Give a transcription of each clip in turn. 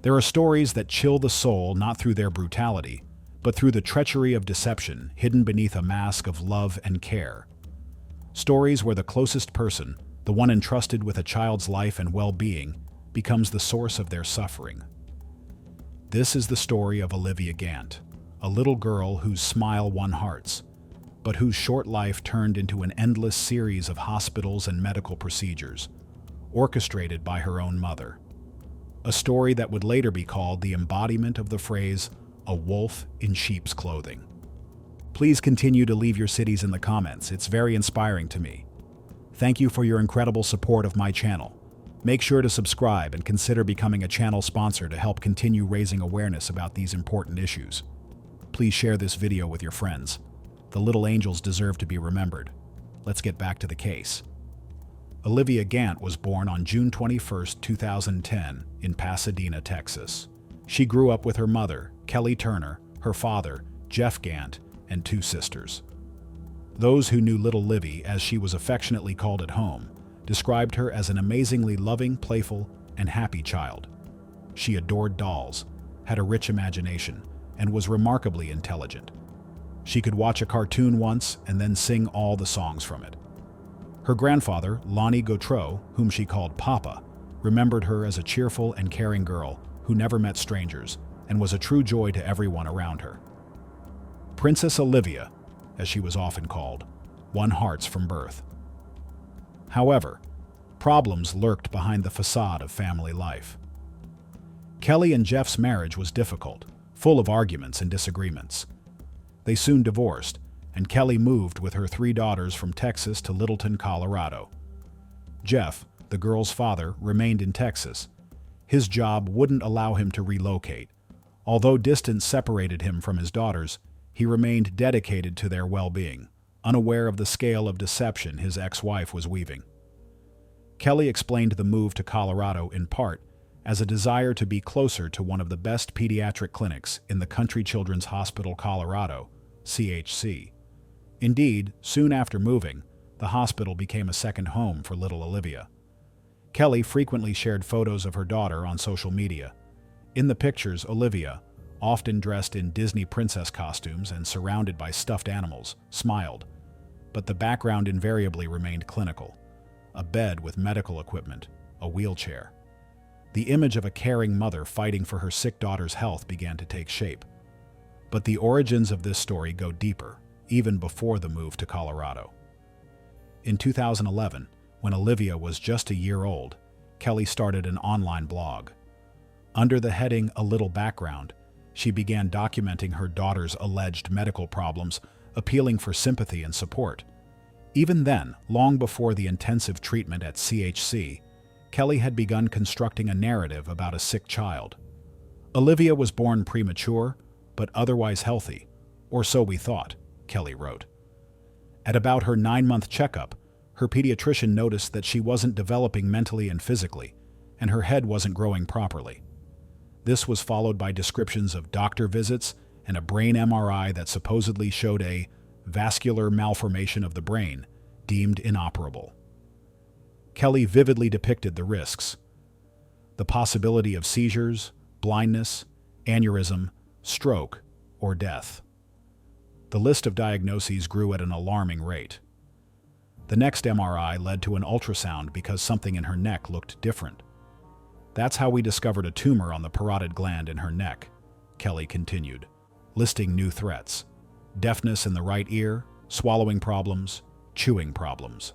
There are stories that chill the soul not through their brutality, but through the treachery of deception hidden beneath a mask of love and care. Stories where the closest person, the one entrusted with a child's life and well-being, becomes the source of their suffering. This is the story of Olivia Gant, a little girl whose smile won hearts, but whose short life turned into an endless series of hospitals and medical procedures, orchestrated by her own mother. A story that would later be called the embodiment of the phrase, "a wolf in sheep's clothing." Please continue to leave your cities in the comments. It's very inspiring to me. Thank you for your incredible support of my channel. Make sure to subscribe and consider becoming a channel sponsor to help continue raising awareness about these important issues. Please share this video with your friends. The little angels deserve to be remembered. Let's get back to the case. Olivia Gant was born on June 21, 2010, in Pasadena, Texas. She grew up with her mother, Kelly Turner, her father, Jeff Gant, and two sisters. Those who knew little Livy, as she was affectionately called at home, described her as an amazingly loving, playful, and happy child. She adored dolls, had a rich imagination, and was remarkably intelligent. She could watch a cartoon once and then sing all the songs from it. Her grandfather, Lonnie Gautreaux, whom she called Papa, remembered her as a cheerful and caring girl who never met strangers and was a true joy to everyone around her. Princess Olivia, as she was often called, won hearts from birth. However, problems lurked behind the facade of family life. Kelly and Jeff's marriage was difficult, full of arguments and disagreements. They soon divorced, and Kelly moved with her three daughters from Texas to Littleton, Colorado. Jeff, the girl's father, remained in Texas. His job wouldn't allow him to relocate. Although distance separated him from his daughters, he remained dedicated to their well-being, unaware of the scale of deception his ex-wife was weaving. Kelly explained the move to Colorado in part as a desire to be closer to one of the best pediatric clinics in the Country Children's Hospital Colorado, CHC. Indeed, soon after moving, the hospital became a second home for little Olivia. Kelly frequently shared photos of her daughter on social media. In the pictures, Olivia, often dressed in Disney princess costumes and surrounded by stuffed animals, smiled, but the background invariably remained clinical: a bed with medical equipment, a wheelchair. The image of a caring mother fighting for her sick daughter's health began to take shape. But the origins of this story go deeper, even before the move to Colorado. In 2011, when Olivia was just a year old, Kelly started an online blog. Under the heading "A Little Background," she began documenting her daughter's alleged medical problems, appealing for sympathy and support. Even then, long before the intensive treatment at CHC, Kelly had begun constructing a narrative about a sick child. Olivia was born premature, but otherwise healthy, or so we thought, Kelly wrote. At about her 9-month checkup, her pediatrician noticed that she wasn't developing mentally and physically, and her head wasn't growing properly. This was followed by descriptions of doctor visits and a brain MRI that supposedly showed a vascular malformation of the brain, deemed inoperable. Kelly vividly depicted the risks: the possibility of seizures, blindness, aneurysm, stroke, or death. The list of diagnoses grew at an alarming rate. The next MRI led to an ultrasound because something in her neck looked different. That's how we discovered a tumor on the parotid gland in her neck, Kelly continued, listing new threats: deafness in the right ear, swallowing problems, chewing problems.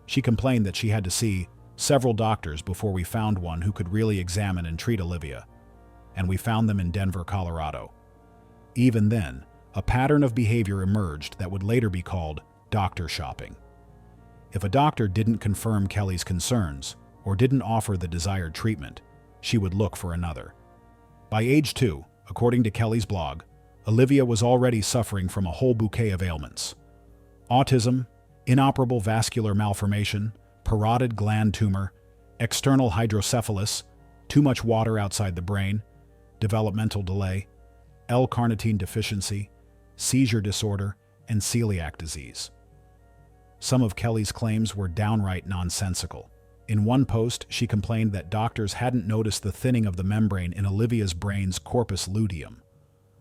She complained that she had to see several doctors before we found one who could really examine and treat Olivia, and we found them in Denver, Colorado. Even then, a pattern of behavior emerged that would later be called doctor shopping. If a doctor didn't confirm Kelly's concerns or didn't offer the desired treatment, she would look for another. By age 2, according to Kelly's blog, Olivia was already suffering from a whole bouquet of ailments: autism, inoperable vascular malformation, parotid gland tumor, external hydrocephalus, too much water outside the brain, developmental delay, L-carnitine deficiency, seizure disorder, and celiac disease. Some of Kelly's claims were downright nonsensical. In one post, she complained that doctors hadn't noticed the thinning of the membrane in Olivia's brain's corpus luteum.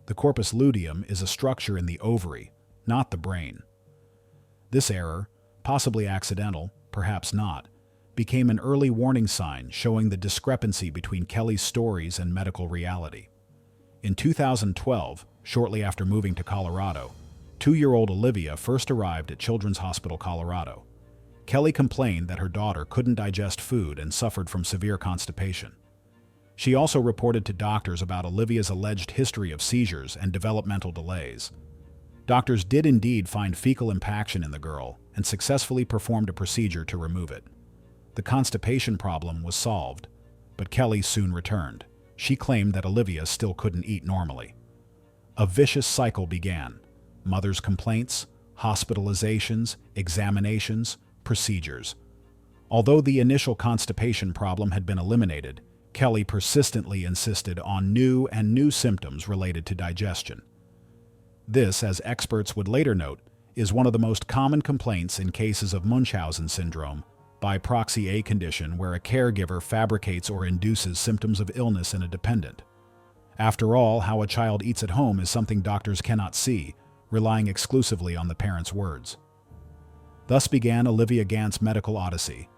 The corpus luteum is a structure in the ovary, not the brain. This error, possibly accidental, perhaps not, became an early warning sign showing the discrepancy between Kelly's stories and medical reality. In 2012, shortly after moving to Colorado, 2-year-old Olivia first arrived at Children's Hospital Colorado. Kelly complained that her daughter couldn't digest food and suffered from severe constipation. She also reported to doctors about Olivia's alleged history of seizures and developmental delays. Doctors did indeed find fecal impaction in the girl and successfully performed a procedure to remove it. The constipation problem was solved, but Kelly soon returned. She claimed that Olivia still couldn't eat normally. A vicious cycle began: mother's complaints, hospitalizations, examinations, procedures. Although the initial constipation problem had been eliminated, Kelly persistently insisted on new symptoms related to digestion. This, as experts would later note, is one of the most common complaints in cases of Munchausen syndrome, by proxy a condition where a caregiver fabricates or induces symptoms of illness in a dependent. After all, how a child eats at home is something doctors cannot see, relying exclusively on the parent's words. Thus began Olivia Gant's medical odyssey.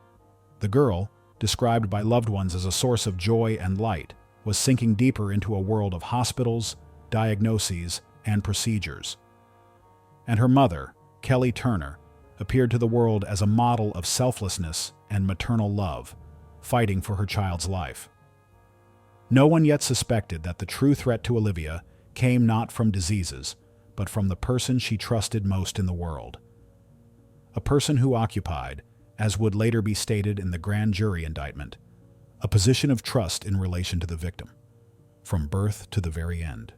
The girl, described by loved ones as a source of joy and light, was sinking deeper into a world of hospitals, diagnoses, and procedures. And her mother, Kelly Turner, appeared to the world as a model of selflessness and maternal love, fighting for her child's life. No one yet suspected that the true threat to Olivia came not from diseases, but from the person she trusted most in the world. A person who occupied, as would later be stated in the grand jury indictment, a position of trust in relation to the victim, from birth to the very end.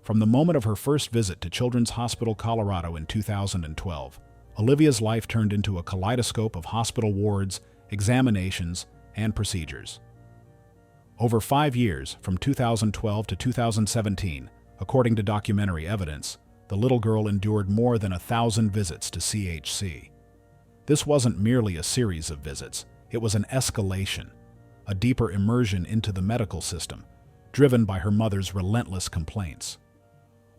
From the moment of her first visit to Children's Hospital Colorado in 2012, Olivia's life turned into a kaleidoscope of hospital wards, examinations, and procedures. Over 5 years, from 2012 to 2017, according to documentary evidence, the little girl endured more than 1,000 visits to CHC. This wasn't merely a series of visits, it was an escalation, a deeper immersion into the medical system, driven by her mother's relentless complaints.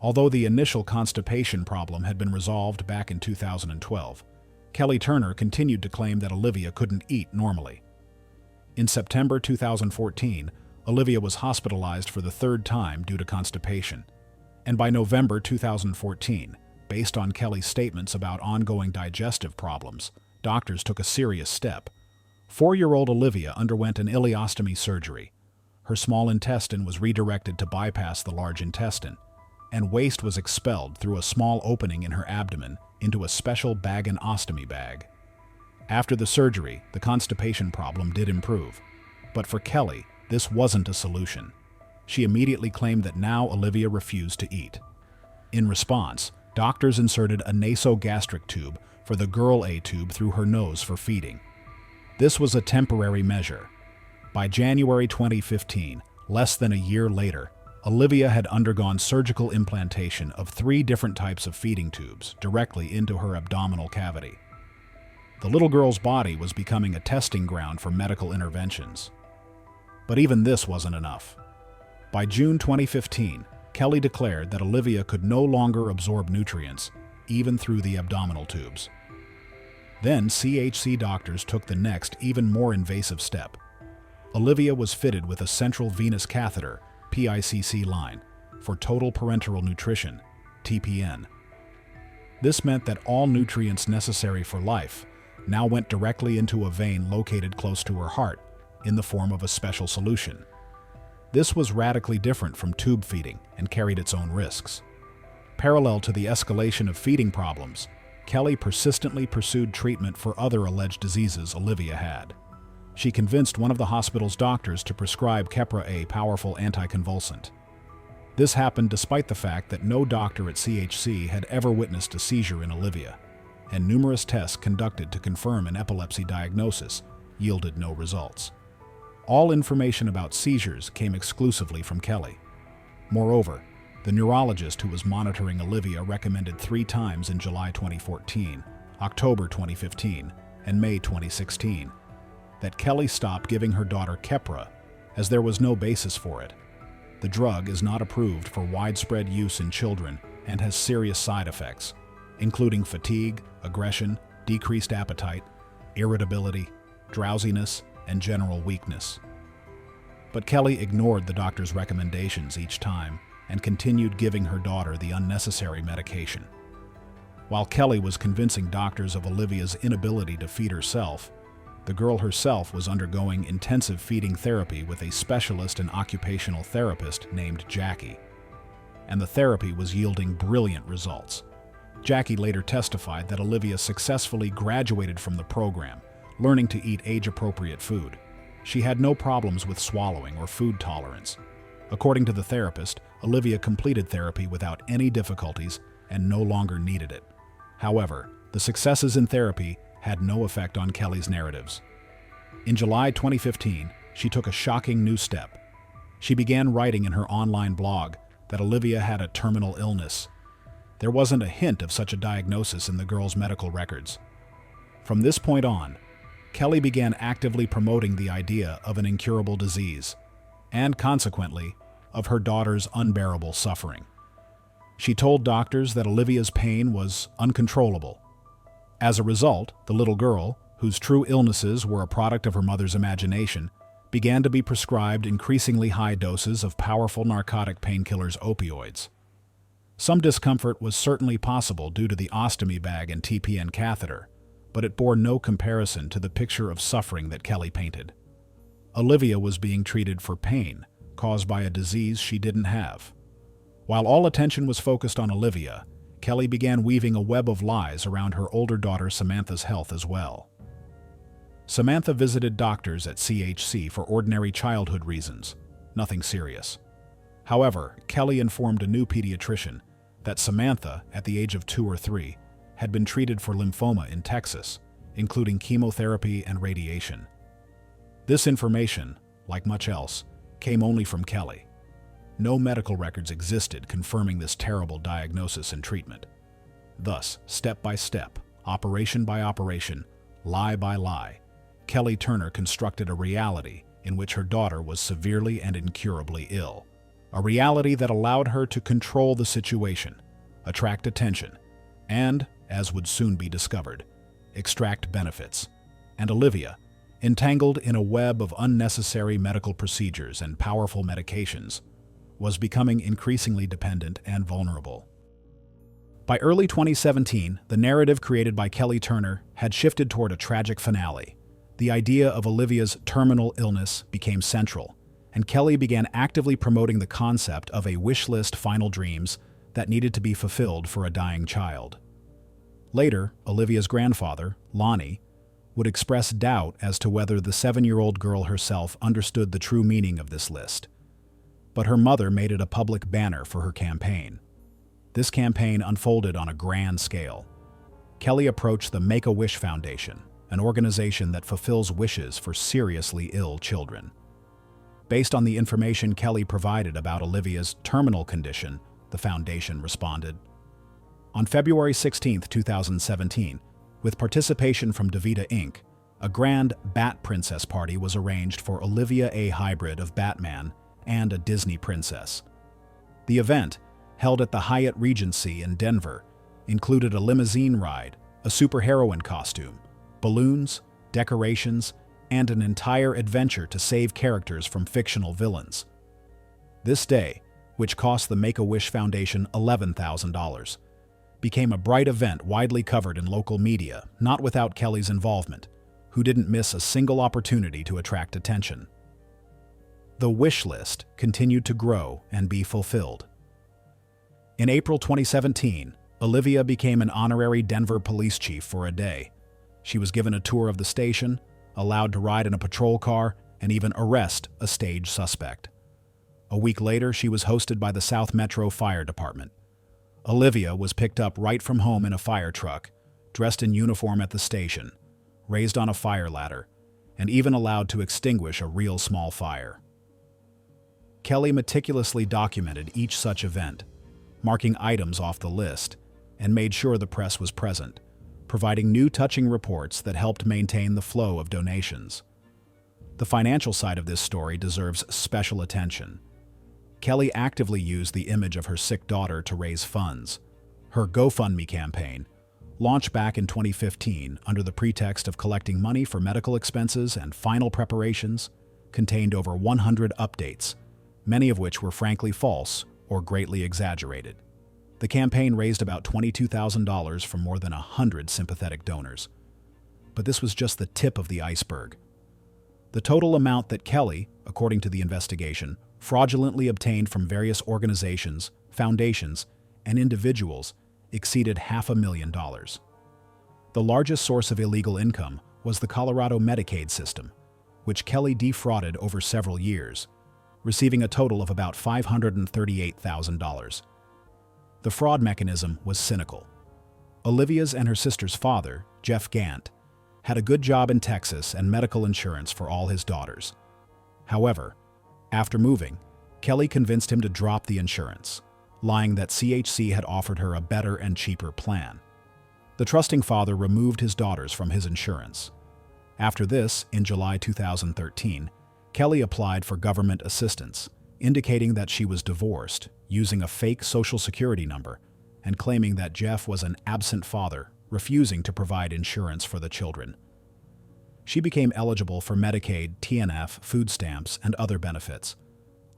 Although the initial constipation problem had been resolved back in 2012, Kelly Turner continued to claim that Olivia couldn't eat normally. In September 2014, Olivia was hospitalized for the 3rd time due to constipation, and by November 2014, based on Kelly's statements about ongoing digestive problems, doctors took a serious step. 4-year-old Olivia underwent an ileostomy surgery. Her small intestine was redirected to bypass the large intestine, and waste was expelled through a small opening in her abdomen into a special bag-and-ostomy bag. After the surgery, the constipation problem did improve. But for Kelly, this wasn't a solution. She immediately claimed that now Olivia refused to eat. In response, doctors inserted a nasogastric tube for the girl A tube through her nose for feeding. This was a temporary measure. By January 2015, less than a year later, Olivia had undergone surgical implantation of 3 different types of feeding tubes directly into her abdominal cavity. The little girl's body was becoming a testing ground for medical interventions. But even this wasn't enough. By June 2015, Kelly declared that Olivia could no longer absorb nutrients, even through the abdominal tubes. Then CHC doctors took the next, even more invasive step. Olivia was fitted with a central venous catheter, PICC line, for total parenteral nutrition, TPN. This meant that all nutrients necessary for life now went directly into a vein located close to her heart, in the form of a special solution. This was radically different from tube feeding and carried its own risks. Parallel to the escalation of feeding problems, Kelly persistently pursued treatment for other alleged diseases Olivia had. She convinced one of the hospital's doctors to prescribe Keppra, a powerful anticonvulsant. This happened despite the fact that no doctor at CHC had ever witnessed a seizure in Olivia, and numerous tests conducted to confirm an epilepsy diagnosis yielded no results. All information about seizures came exclusively from Kelly. Moreover, the neurologist who was monitoring Olivia recommended 3 times in July 2014, October 2015, and May 2016 that Kelly stop giving her daughter Keppra, as there was no basis for it. The drug is not approved for widespread use in children and has serious side effects, including fatigue, aggression, decreased appetite, irritability, drowsiness, and general weakness. But Kelly ignored the doctor's recommendations each time and continued giving her daughter the unnecessary medication. While Kelly was convincing doctors of Olivia's inability to feed herself, the girl herself was undergoing intensive feeding therapy with a specialist and occupational therapist named Jackie. And the therapy was yielding brilliant results. Jackie later testified that Olivia successfully graduated from the program, learning to eat age-appropriate food. She had no problems with swallowing or food tolerance. According to the therapist, Olivia completed therapy without any difficulties and no longer needed it. However, the successes in therapy had no effect on Kelly's narratives. In July 2015, she took a shocking new step. She began writing in her online blog that Olivia had a terminal illness. There wasn't a hint of such a diagnosis in the girl's medical records. From this point on, Kelly began actively promoting the idea of an incurable disease, and consequently, of her daughter's unbearable suffering. She told doctors that Olivia's pain was uncontrollable. As a result, the little girl, whose true illnesses were a product of her mother's imagination, began to be prescribed increasingly high doses of powerful narcotic painkillers, opioids. Some discomfort was certainly possible due to the ostomy bag and TPN catheter, but it bore no comparison to the picture of suffering that Kelly painted. Olivia was being treated for pain caused by a disease she didn't have. While all attention was focused on Olivia, Kelly began weaving a web of lies around her older daughter Samantha's health as well. Samantha visited doctors at CHC for ordinary childhood reasons, nothing serious. However, Kelly informed a new pediatrician that Samantha, at the age of 2 or 3, had been treated for lymphoma in Texas, including chemotherapy and radiation. This information, like much else, came only from Kelly. No medical records existed confirming this terrible diagnosis and treatment. Thus, step by step, operation by operation, lie by lie, Kelly Turner constructed a reality in which her daughter was severely and incurably ill. A reality that allowed her to control the situation, attract attention, and, as would soon be discovered, extract benefits. And Olivia, entangled in a web of unnecessary medical procedures and powerful medications, was becoming increasingly dependent and vulnerable. By early 2017, the narrative created by Kelly Turner had shifted toward a tragic finale. The idea of Olivia's terminal illness became central, and Kelly began actively promoting the concept of a wish list final dreams that needed to be fulfilled for a dying child. Later, Olivia's grandfather, Lonnie, would express doubt as to whether the 7-year-old girl herself understood the true meaning of this list. But her mother made it a public banner for her campaign. This campaign unfolded on a grand scale. Kelly approached the Make-A-Wish Foundation, an organization that fulfills wishes for seriously ill children. Based on the information Kelly provided about Olivia's terminal condition, the foundation responded. On February 16, 2017, with participation from DeVita Inc., a grand Bat Princess party was arranged for Olivia, a hybrid of Batman and a Disney princess. The event, held at the Hyatt Regency in Denver, included a limousine ride, a superheroine costume, balloons, decorations, and an entire adventure to save characters from fictional villains. This day, which cost the Make-A-Wish Foundation $11,000, became a bright event widely covered in local media, not without Kelly's involvement, who didn't miss a single opportunity to attract attention. The wish list continued to grow and be fulfilled. In April 2017, Olivia became an honorary Denver police chief for a day. She was given a tour of the station, allowed to ride in a patrol car, and even arrest a staged suspect. A week later, she was hosted by the South Metro Fire Department. Olivia was picked up right from home in a fire truck, dressed in uniform at the station, raised on a fire ladder, and even allowed to extinguish a real small fire. Kelly meticulously documented each such event, marking items off the list, and made sure the press was present, providing new touching reports that helped maintain the flow of donations. The financial side of this story deserves special attention. Kelly actively used the image of her sick daughter to raise funds. Her GoFundMe campaign, launched back in 2015 under the pretext of collecting money for medical expenses and final preparations, contained over 100 updates, many of which were frankly false or greatly exaggerated. The campaign raised about $22,000 from more than 100 sympathetic donors. But this was just the tip of the iceberg. The total amount that Kelly, according to the investigation, fraudulently obtained from various organizations, foundations, and individuals exceeded $500,000. The largest source of illegal income was the Colorado Medicaid system, which Kelly defrauded over several years, receiving a total of about $538,000. The fraud mechanism was cynical. Olivia's and her sister's father, Jeff Gant, had a good job in Texas and medical insurance for all his daughters. However, after moving, Kelly convinced him to drop the insurance, lying that CHC had offered her a better and cheaper plan. The trusting father removed his daughters from his insurance. After this, in July 2013, Kelly applied for government assistance, indicating that she was divorced, using a fake Social Security number, and claiming that Jeff was an absent father, refusing to provide insurance for the children. She became eligible for Medicaid, TNF, food stamps, and other benefits.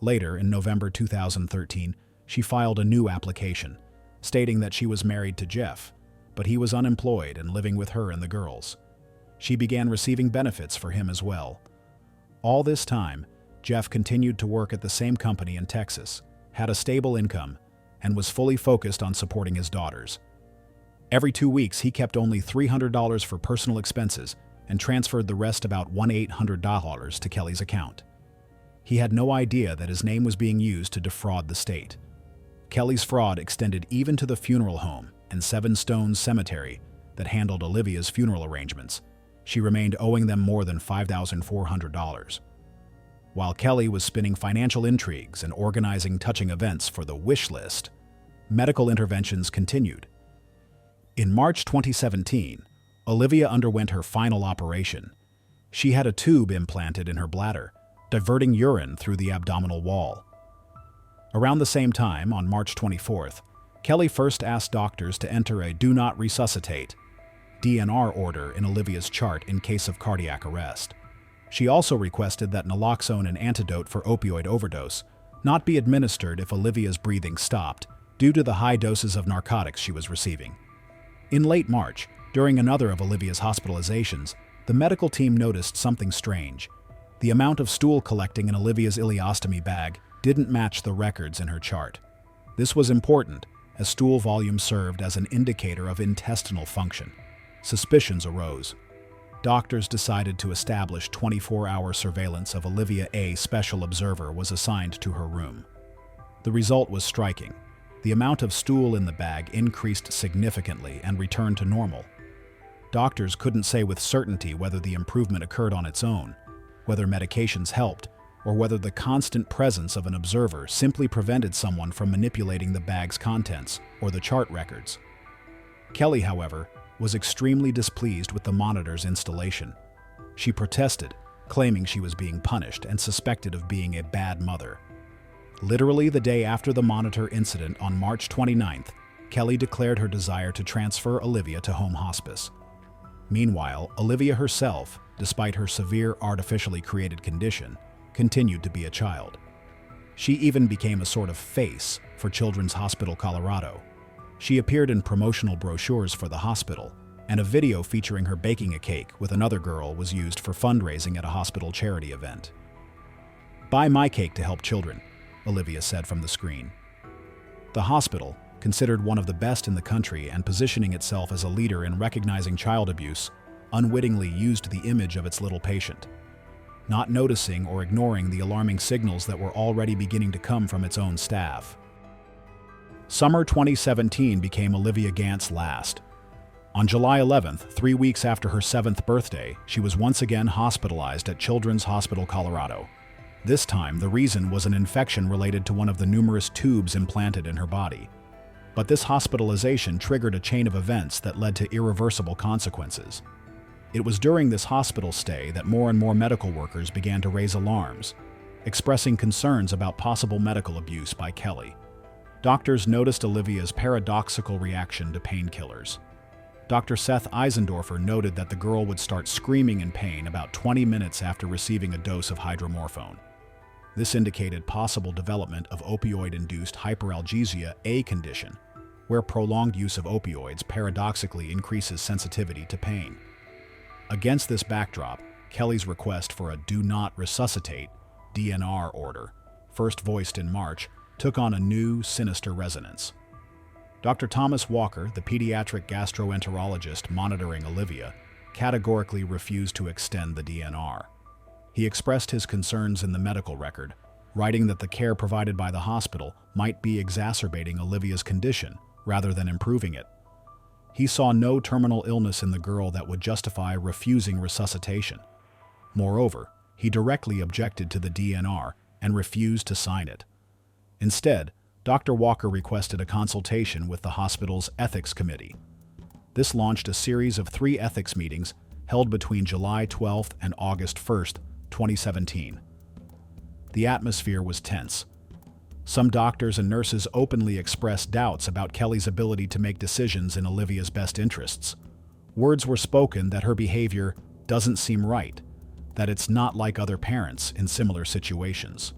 Later, in November 2013, she filed a new application, stating that she was married to Jeff, but he was unemployed and living with her and the girls. She began receiving benefits for him as well. All this time, Jeff continued to work at the same company in Texas, had a stable income, and was fully focused on supporting his daughters. Every 2 weeks, he kept only $300 for personal expenses and transferred the rest, about $1,800, to Kelly's account. He had no idea that his name was being used to defraud the state. Kelly's fraud extended even to the funeral home and Seven Stones Cemetery that handled Olivia's funeral arrangements. She remained owing them more than $5,400. While Kelly was spinning financial intrigues and organizing touching events for the wish list, medical interventions continued. In March 2017, Olivia underwent her final operation. She had a tube implanted in her bladder, diverting urine through the abdominal wall. Around the same time, on March 24th, Kelly first asked doctors to enter a "do not resuscitate" DNR order in Olivia's chart in case of cardiac arrest. She also requested that naloxone, an antidote for opioid overdose, not be administered if Olivia's breathing stopped due to the high doses of narcotics she was receiving. In late March, during another of Olivia's hospitalizations, the medical team noticed something strange. The amount of stool collecting in Olivia's ileostomy bag didn't match the records in her chart. This was important, as stool volume served as an indicator of intestinal function. Suspicions arose. Doctors decided to establish 24-hour surveillance of Olivia. A special observer was assigned to her room. The result was striking. The amount of stool in the bag increased significantly and returned to normal. Doctors couldn't say with certainty whether the improvement occurred on its own, whether medications helped, or whether the constant presence of an observer simply prevented someone from manipulating the bag's contents or the chart records. Kelly, however, was extremely displeased with the monitor's installation. She protested, claiming she was being punished and suspected of being a bad mother. Literally the day after the monitor incident on March 29th, Kelly declared her desire to transfer Olivia to home hospice. Meanwhile, Olivia herself, despite her severe artificially created condition, continued to be a child. She even became a sort of face for Children's Hospital Colorado. She appeared in promotional brochures for the hospital, and a video featuring her baking a cake with another girl was used for fundraising at a hospital charity event. "Buy my cake to help children," Olivia said from the screen. The hospital, considered one of the best in the country and positioning itself as a leader in recognizing child abuse, unwittingly used the image of its little patient, not noticing or ignoring the alarming signals that were already beginning to come from its own staff. Summer 2017 became Olivia Gant's last. On July 11th, 3 weeks after her 7th birthday, she was once again hospitalized at Children's Hospital Colorado. This time, the reason was an infection related to one of the numerous tubes implanted in her body. But this hospitalization triggered a chain of events that led to irreversible consequences. It was during this hospital stay that more and more medical workers began to raise alarms, expressing concerns about possible medical abuse by Kelly. Doctors noticed Olivia's paradoxical reaction to painkillers. Dr. Seth Eisendorfer noted that the girl would start screaming in pain about 20 minutes after receiving a dose of hydromorphone. This indicated possible development of opioid-induced hyperalgesia, a condition where prolonged use of opioids paradoxically increases sensitivity to pain. Against this backdrop, Kelly's request for a do not resuscitate DNR order, first voiced in March, took on a new, sinister resonance. Dr. Thomas Walker, the pediatric gastroenterologist monitoring Olivia, categorically refused to extend the DNR. He expressed his concerns in the medical record, writing that the care provided by the hospital might be exacerbating Olivia's condition rather than improving it. He saw no terminal illness in the girl that would justify refusing resuscitation. Moreover, he directly objected to the DNR and refused to sign it. Instead, Dr. Walker requested a consultation with the hospital's ethics committee. This launched a series of 3 ethics meetings held between July 12th and August 1st, 2017. The atmosphere was tense. Some doctors and nurses openly expressed doubts about Kelly's ability to make decisions in Olivia's best interests. Words were spoken that her behavior doesn't seem right, that it's not like other parents in similar situations.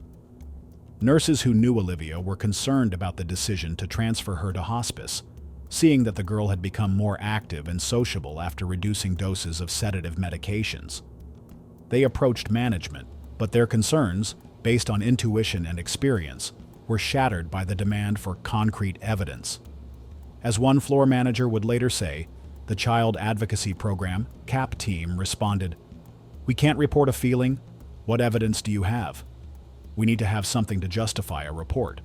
Nurses who knew Olivia were concerned about the decision to transfer her to hospice, seeing that the girl had become more active and sociable after reducing doses of sedative medications. They approached management, but their concerns, based on intuition and experience, were shattered by the demand for concrete evidence. As one floor manager would later say, the Child Advocacy Program, CAP team, responded, "We can't report a feeling. What evidence do you have? We need to have something to justify a report.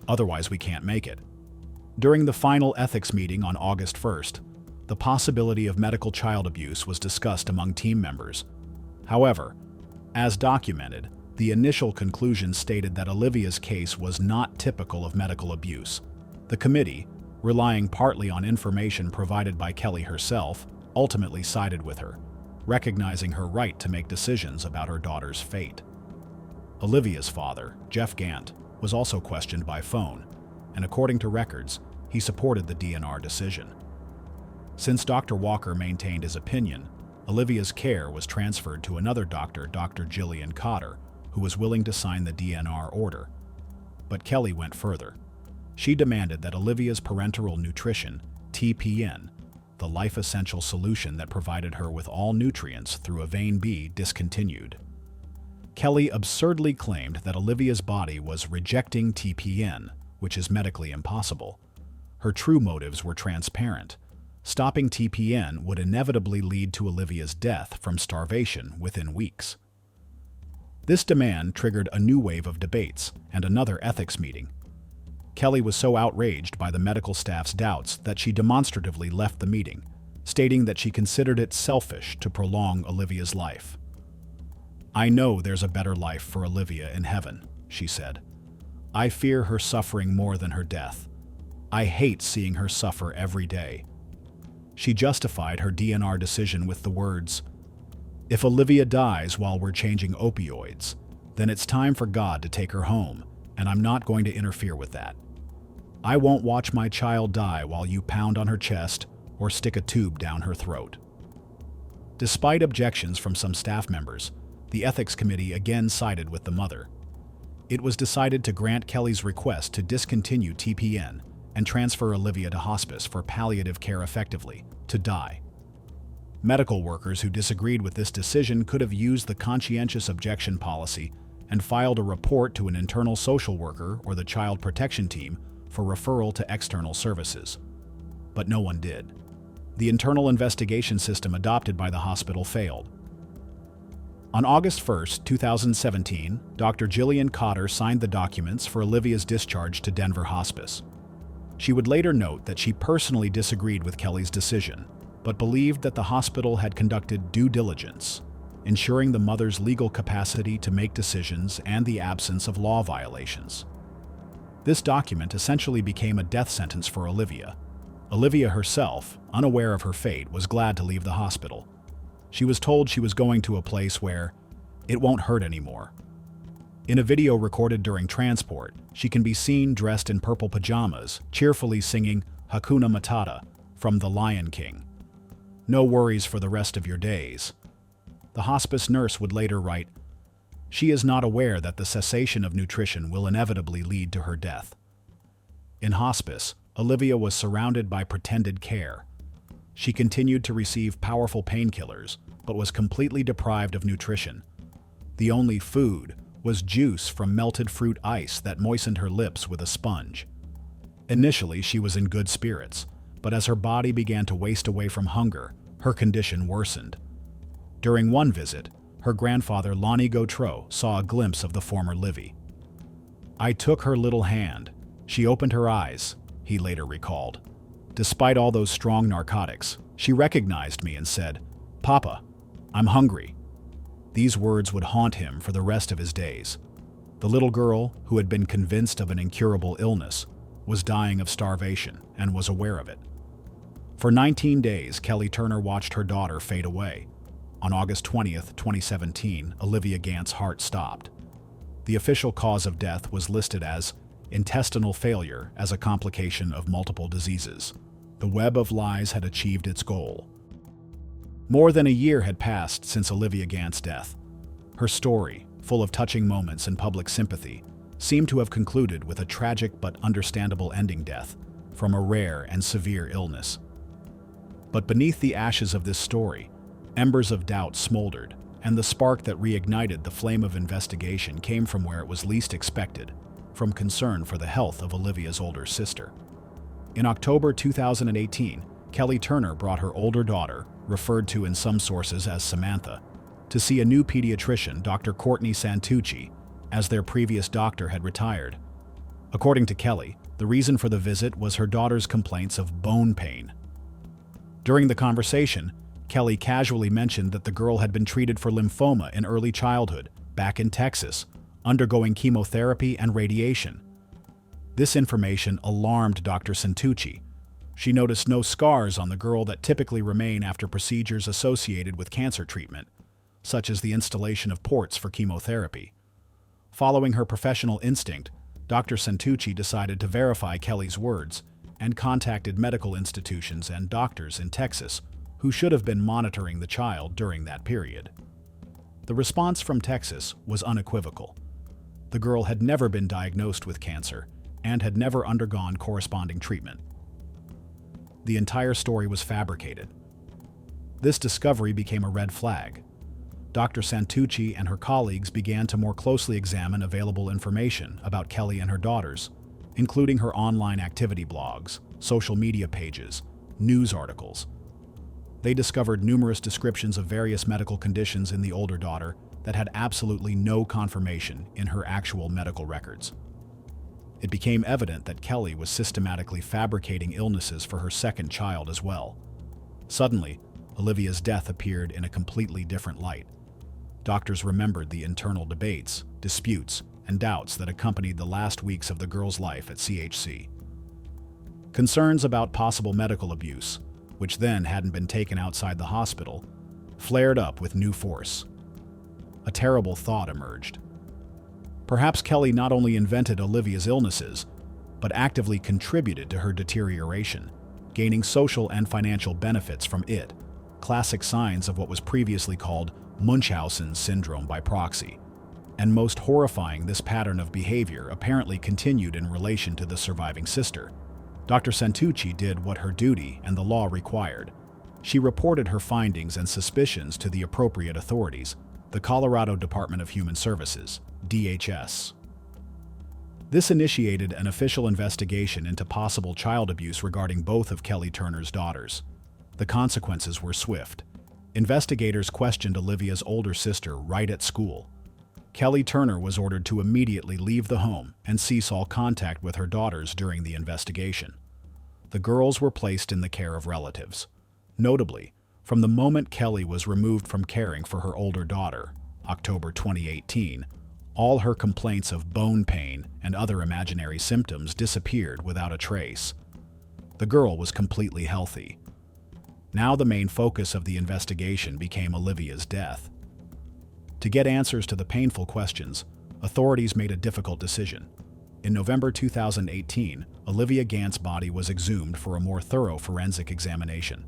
Otherwise, we can't make it." During the final ethics meeting on August 1st, the possibility of medical child abuse was discussed among team members. However, as documented, the initial conclusion stated that Olivia's case was not typical of medical abuse. The committee, relying partly on information provided by Kelly herself, ultimately sided with her, recognizing her right to make decisions about her daughter's fate. Olivia's father, Jeff Gant, was also questioned by phone, and according to records, he supported the DNR decision. Since Dr. Walker maintained his opinion, Olivia's care was transferred to another doctor, Dr. Gillian Cotter, who was willing to sign the DNR order. But Kelly went further. She demanded that Olivia's parenteral nutrition, TPN, the life-essential solution that provided her with all nutrients through a vein, be discontinued. Kelly absurdly claimed that Olivia's body was rejecting TPN, which is medically impossible. Her true motives were transparent. Stopping TPN would inevitably lead to Olivia's death from starvation within weeks. This demand triggered a new wave of debates and another ethics meeting. Kelly was so outraged by the medical staff's doubts that she demonstratively left the meeting, stating that she considered it selfish to prolong Olivia's life. "I know there's a better life for Olivia in heaven," she said. "I fear her suffering more than her death. I hate seeing her suffer every day." She justified her DNR decision with the words, "If Olivia dies while we're changing opioids, then it's time for God to take her home, and I'm not going to interfere with that. I won't watch my child die while you pound on her chest or stick a tube down her throat." Despite objections from some staff members, the ethics committee again sided with the mother. It was decided to grant Kelly's request to discontinue TPN and transfer Olivia to hospice for palliative care effectively, to die. Medical workers who disagreed with this decision could have used the conscientious objection policy and filed a report to an internal social worker or the child protection team for referral to external services. But no one did. The internal investigation system adopted by the hospital failed. On August 1st, 2017, Dr. Gillian Cotter signed the documents for Olivia's discharge to Denver Hospice. She would later note that she personally disagreed with Kelly's decision, but believed that the hospital had conducted due diligence, ensuring the mother's legal capacity to make decisions and the absence of law violations. This document essentially became a death sentence for Olivia. Olivia herself, unaware of her fate, was glad to leave the hospital. She was told she was going to a place where it won't hurt anymore. In a video recorded during transport, she can be seen dressed in purple pajamas, cheerfully singing Hakuna Matata from The Lion King. No worries for the rest of your days. The hospice nurse would later write, "She is not aware that the cessation of nutrition will inevitably lead to her death." In hospice, Olivia was surrounded by pretended care. She continued to receive powerful painkillers, but was completely deprived of nutrition. The only food was juice from melted fruit ice that moistened her lips with a sponge. Initially, she was in good spirits, but as her body began to waste away from hunger, her condition worsened. During one visit, her grandfather Lonnie Gautreau saw a glimpse of the former Livy. "I took her little hand. She opened her eyes," he later recalled. "Despite all those strong narcotics, she recognized me and said, 'Papa, I'm hungry.'" These words would haunt him for the rest of his days. The little girl, who had been convinced of an incurable illness, was dying of starvation and was aware of it. For 19 days, Kelly Turner watched her daughter fade away. On August 20th, 2017, Olivia Gant's heart stopped. The official cause of death was listed as intestinal failure as a complication of multiple diseases. The web of lies had achieved its goal. More than a year had passed since Olivia Gant's death. Her story, full of touching moments and public sympathy, seemed to have concluded with a tragic but understandable ending: death from a rare and severe illness. But beneath the ashes of this story, embers of doubt smoldered, and the spark that reignited the flame of investigation came from where it was least expected, from concern for the health of Olivia's older sister. In October 2018, Kelly Turner brought her older daughter, referred to in some sources as Samantha, to see a new pediatrician, Dr. Courtney Centuchi, as their previous doctor had retired. According to Kelly, the reason for the visit was her daughter's complaints of bone pain. During the conversation, Kelly casually mentioned that the girl had been treated for lymphoma in early childhood, back in Texas, undergoing chemotherapy and radiation. This information alarmed Dr. Centuchi. She noticed no scars on the girl that typically remain after procedures associated with cancer treatment, such as the installation of ports for chemotherapy. Following her professional instinct, Dr. Centuchi decided to verify Kelly's words and contacted medical institutions and doctors in Texas who should have been monitoring the child during that period. The response from Texas was unequivocal. The girl had never been diagnosed with cancer and had never undergone corresponding treatment. The entire story was fabricated. This discovery became a red flag. Dr. Centuchi and her colleagues began to more closely examine available information about Kelly and her daughters, including her online activity blogs, social media pages, news articles. They discovered numerous descriptions of various medical conditions in the older daughter that had absolutely no confirmation in her actual medical records. It became evident that Kelly was systematically fabricating illnesses for her second child as well. Suddenly, Olivia's death appeared in a completely different light. Doctors remembered the internal debates, disputes, and doubts that accompanied the last weeks of the girl's life at CHC. Concerns about possible medical abuse, which then hadn't been taken outside the hospital, flared up with new force. A terrible thought emerged. Perhaps Kelly not only invented Olivia's illnesses, but actively contributed to her deterioration, gaining social and financial benefits from it, classic signs of what was previously called Munchausen syndrome by proxy. And most horrifying, this pattern of behavior apparently continued in relation to the surviving sister. Dr. Centuchi did what her duty and the law required. She reported her findings and suspicions to the appropriate authorities, the Colorado Department of Human Services, DHS. This initiated an official investigation into possible child abuse regarding both of Kelly Turner's daughters. The consequences were swift. Investigators questioned Olivia's older sister right at school. Kelly Turner was ordered to immediately leave the home and cease all contact with her daughters during the investigation. The girls were placed in the care of relatives. Notably, from the moment Kelly was removed from caring for her older daughter, October 2018, all her complaints of bone pain and other imaginary symptoms disappeared without a trace. The girl was completely healthy. Now the main focus of the investigation became Olivia's death. To get answers to the painful questions, authorities made a difficult decision. In November 2018, Olivia Gant's body was exhumed for a more thorough forensic examination.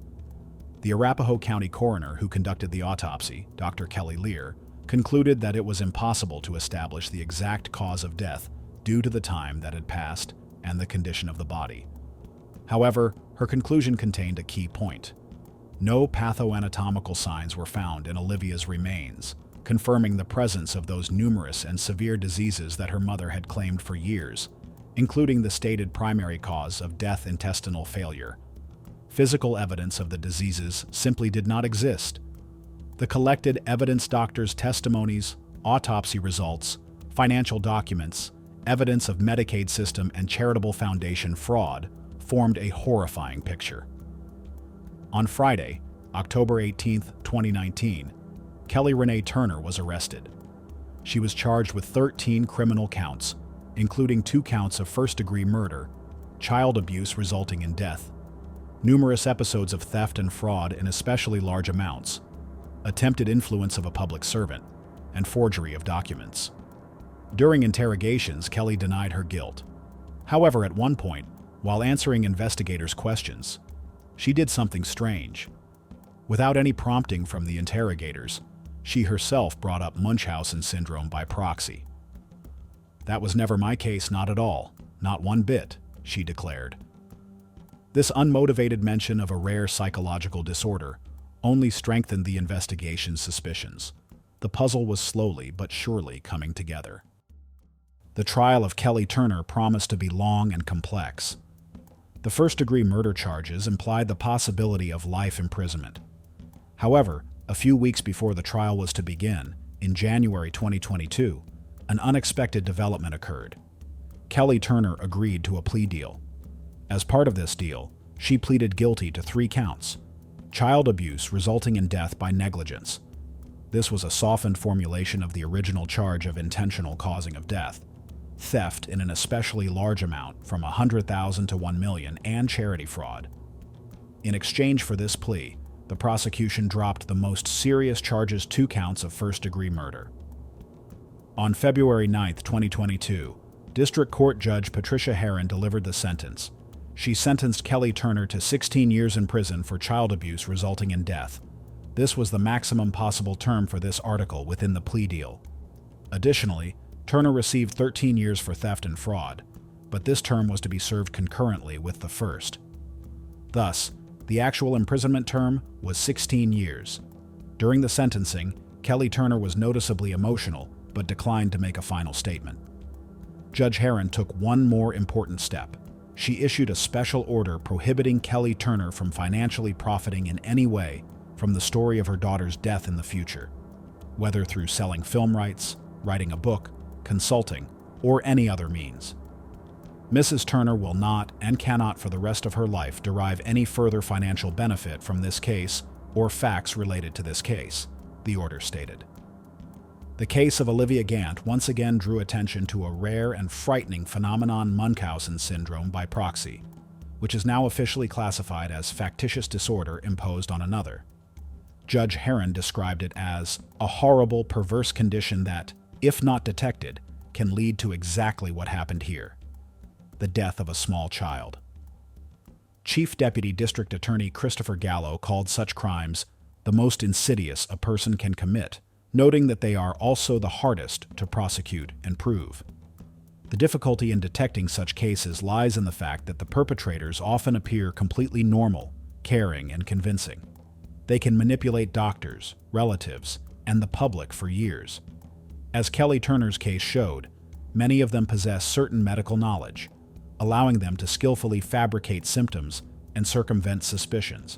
The Arapahoe County coroner who conducted the autopsy, Dr. Kelly Lear, concluded that it was impossible to establish the exact cause of death due to the time that had passed and the condition of the body. However, her conclusion contained a key point. No pathoanatomical signs were found in Olivia's remains, confirming the presence of those numerous and severe diseases that her mother had claimed for years, including the stated primary cause of death, intestinal failure. Physical evidence of the diseases simply did not exist. The collected evidence, doctors' testimonies, autopsy results, financial documents, evidence of Medicaid system and charitable foundation fraud formed a horrifying picture. On Friday, October 18, 2019, Kelly Renee Turner was arrested. She was charged with 13 criminal counts, including 2 counts of first-degree murder, child abuse resulting in death, numerous episodes of theft and fraud in especially large amounts, attempted influence of a public servant, and forgery of documents. During interrogations, Kelly denied her guilt. However, at one point, while answering investigators' questions, she did something strange. Without any prompting from the interrogators, she herself brought up Munchausen syndrome by proxy. "That was never my case, not at all, not one bit," she declared. This unmotivated mention of a rare psychological disorder only strengthened the investigation's suspicions. The puzzle was slowly but surely coming together. The trial of Kelly Turner promised to be long and complex. The first-degree murder charges implied the possibility of life imprisonment. However, a few weeks before the trial was to begin, in January 2022, an unexpected development occurred. Kelly Turner agreed to a plea deal. As part of this deal, she pleaded guilty to 3 counts: child abuse resulting in death by negligence. This was a softened formulation of the original charge of intentional causing of death, theft in an especially large amount from $100,000 to $1 million, and charity fraud. In exchange for this plea, the prosecution dropped the most serious charges, 2 counts of first-degree murder. On February 9, 2022, District Court Judge Patricia Herron delivered the sentence. She sentenced Kelly Turner to 16 years in prison for child abuse resulting in death. This was the maximum possible term for this article within the plea deal. Additionally, Turner received 13 years for theft and fraud, but this term was to be served concurrently with the first. Thus, the actual imprisonment term was 16 years. During the sentencing, Kelly Turner was noticeably emotional, but declined to make a final statement. Judge Herron took one more important step. She issued a special order prohibiting Kelly Turner from financially profiting in any way from the story of her daughter's death in the future, whether through selling film rights, writing a book, consulting, or any other means. Mrs. Turner will not and cannot for the rest of her life derive any further financial benefit from this case or facts related to this case, the order stated. The case of Olivia Gant once again drew attention to a rare and frightening phenomenon, Munchausen syndrome by proxy, which is now officially classified as factitious disorder imposed on another. Judge Herron described it as a horrible, perverse condition that, if not detected, can lead to exactly what happened here: the death of a small child. Chief Deputy District Attorney Christopher Gallo called such crimes the most insidious a person can commit, noting that they are also the hardest to prosecute and prove. The difficulty in detecting such cases lies in the fact that the perpetrators often appear completely normal, caring, and convincing. They can manipulate doctors, relatives, and the public for years. As Kelly Turner's case showed, many of them possess certain medical knowledge, allowing them to skillfully fabricate symptoms and circumvent suspicions.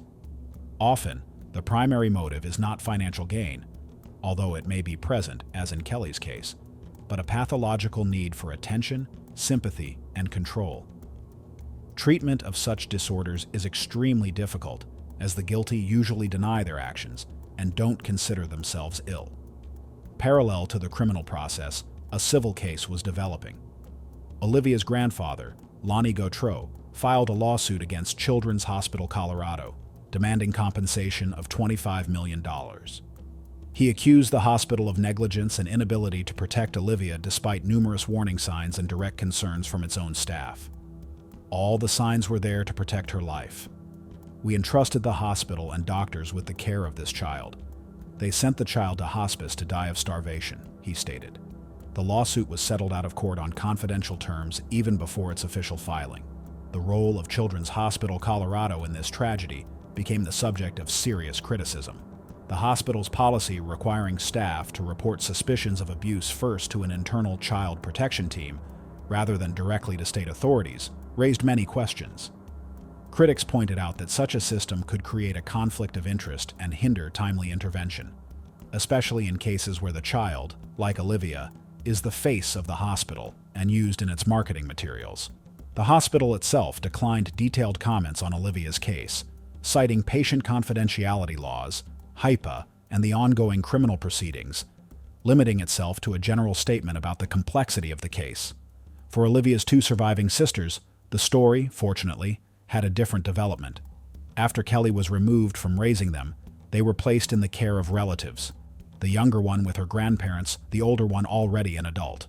Often, the primary motive is not financial gain, although it may be present, as in Kelly's case, but a pathological need for attention, sympathy, and control. Treatment of such disorders is extremely difficult, as the guilty usually deny their actions and don't consider themselves ill. Parallel to the criminal process, a civil case was developing. Olivia's grandfather, Lonnie Gautreaux, filed a lawsuit against Children's Hospital Colorado, demanding compensation of $25 million. He accused the hospital of negligence and inability to protect Olivia despite numerous warning signs and direct concerns from its own staff. All the signs were there to protect her life. We entrusted the hospital and doctors with the care of this child. They sent the child to hospice to die of starvation, he stated. The lawsuit was settled out of court on confidential terms even before its official filing. The role of Children's Hospital Colorado in this tragedy became the subject of serious criticism. The hospital's policy requiring staff to report suspicions of abuse first to an internal child protection team, rather than directly to state authorities, raised many questions. Critics pointed out that such a system could create a conflict of interest and hinder timely intervention, especially in cases where the child, like Olivia, is the face of the hospital and used in its marketing materials. The hospital itself declined detailed comments on Olivia's case, citing patient confidentiality laws, HIPAA, and the ongoing criminal proceedings, limiting itself to a general statement about the complexity of the case. For Olivia's two surviving sisters, the story, fortunately, had a different development. After Kelly was removed from raising them, they were placed in the care of relatives, the younger one with her grandparents, the older one already an adult.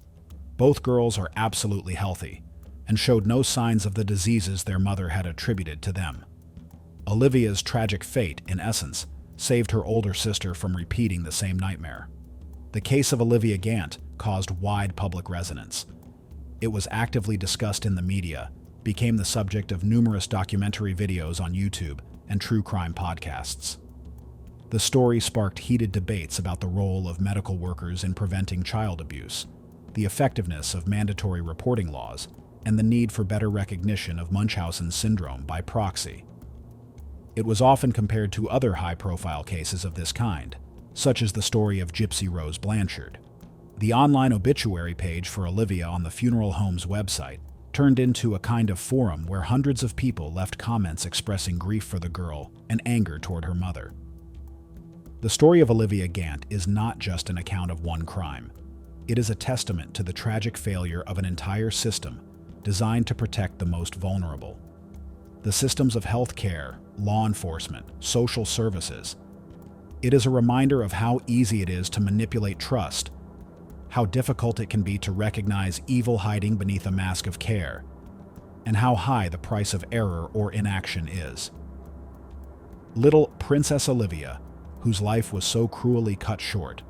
Both girls are absolutely healthy and showed no signs of the diseases their mother had attributed to them. Olivia's tragic fate, in essence, saved her older sister from repeating the same nightmare. The case of Olivia Gant caused wide public resonance. It was actively discussed in the media, became the subject of numerous documentary videos on YouTube and true crime podcasts. The story sparked heated debates about the role of medical workers in preventing child abuse, the effectiveness of mandatory reporting laws, and the need for better recognition of Munchausen syndrome by proxy. It was often compared to other high-profile cases of this kind, such as the story of Gypsy Rose Blanchard. The online obituary page for Olivia on the funeral home's website turned into a kind of forum where hundreds of people left comments expressing grief for the girl and anger toward her mother. The story of Olivia Gant is not just an account of one crime. It is a testament to the tragic failure of an entire system designed to protect the most vulnerable. The systems of health care, law enforcement, social services. It is a reminder of how easy it is to manipulate trust, how difficult it can be to recognize evil hiding beneath a mask of care, and how high the price of error or inaction is. Little Princess Olivia, whose life was so cruelly cut short,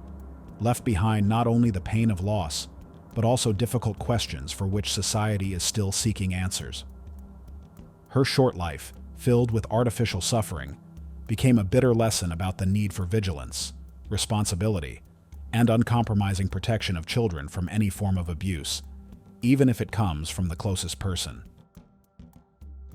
left behind not only the pain of loss, but also difficult questions for which society is still seeking answers. Her short life, filled with artificial suffering, became a bitter lesson about the need for vigilance, responsibility, and uncompromising protection of children from any form of abuse, even if it comes from the closest person.